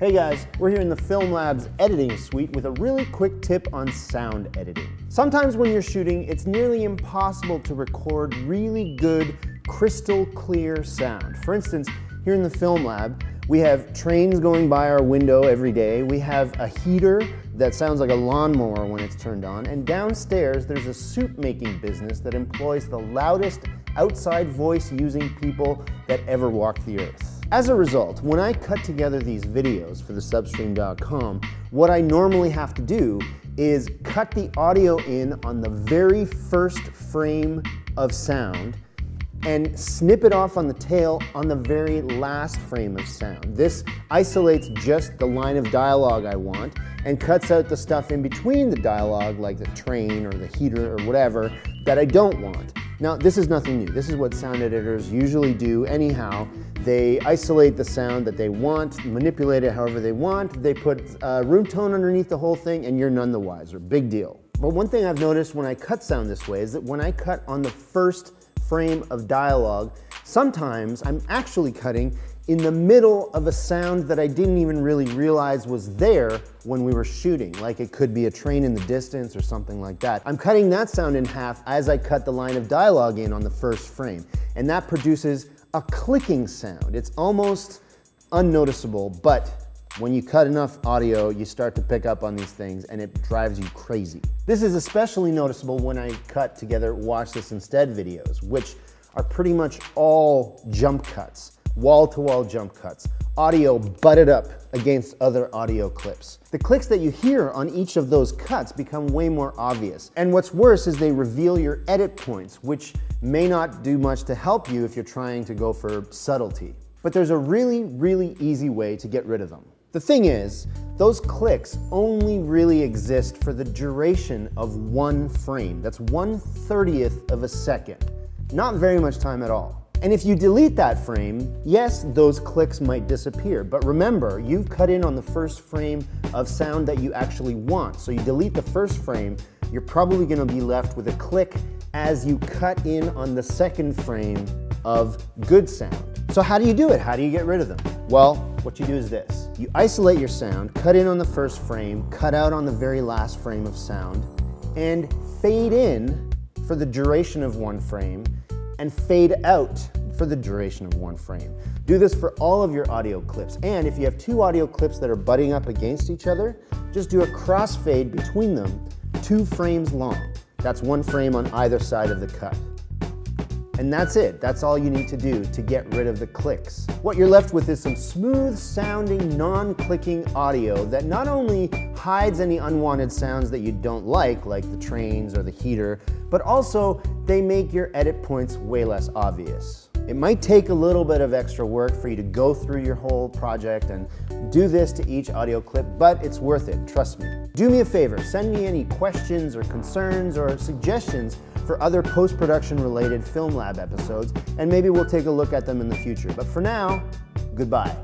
Hey guys, we're here in the Film Labs editing suite with a really quick tip on sound editing. Sometimes when you're shooting, it's nearly impossible to record really good, crystal clear sound. For instance, here in the Film Lab, we have trains going by our window every day. We have a heater that sounds like a lawnmower when it's turned on. And downstairs, there's a soup making business that employs the loudest outside voice using people that ever walked the earth. As a result, when I cut together these videos for thesubstream.com, what I normally have to do is cut the audio in on the very first frame of sound and snip it off on the tail on the very last frame of sound. This isolates just the line of dialogue I want and cuts out the stuff in between the dialogue, like the train or the heater or whatever, that I don't want. Now, this is nothing new. This is what sound editors usually do anyhow. They isolate the sound that they want, manipulate it however they want. They put room tone underneath the whole thing, and you're none the wiser. Big deal. But one thing I've noticed when I cut sound this way is that when I cut on the first frame of dialogue, sometimes I'm actually cutting in the middle of a sound that I didn't even really realize was there when we were shooting, like it could be a train in the distance or something like that. I'm cutting that sound in half as I cut the line of dialogue in on the first frame, and that produces a clicking sound. It's almost unnoticeable, but when you cut enough audio, you start to pick up on these things and it drives you crazy. This is especially noticeable when I cut together Watch This Instead videos, which are pretty much all jump cuts, wall-to-wall jump cuts, audio butted up against other audio clips. The clicks that you hear on each of those cuts become way more obvious. And what's worse is they reveal your edit points, which may not do much to help you if you're trying to go for subtlety. But there's a really, really easy way to get rid of them. The thing is, those clicks only really exist for the duration of one frame. That's 1/30th of a second. Not very much time at all. And if you delete that frame, yes, those clicks might disappear. But remember, you've cut in on the first frame of sound that you actually want. So you delete the first frame, you're probably gonna be left with a click as you cut in on the second frame of good sound. So how do you do it? How do you get rid of them? Well, what you do is this. You isolate your sound, cut in on the first frame, cut out on the very last frame of sound, and fade in for the duration of one frame, and fade out for the duration of one frame. Do this for all of your audio clips. And if you have two audio clips that are butting up against each other, just do a crossfade between them, 2 frames long. That's 1 frame on either side of the cut. And that's it. That's all you need to do to get rid of the clicks. What you're left with is some smooth sounding, non-clicking audio that not only hides any unwanted sounds that you don't like the trains or the heater, but also they make your edit points way less obvious. It might take a little bit of extra work for you to go through your whole project and do this to each audio clip, but it's worth it, trust me. Do me a favor, send me any questions or concerns or suggestions for other post-production related Film Lab episodes, and maybe we'll take a look at them in the future. But for now, goodbye.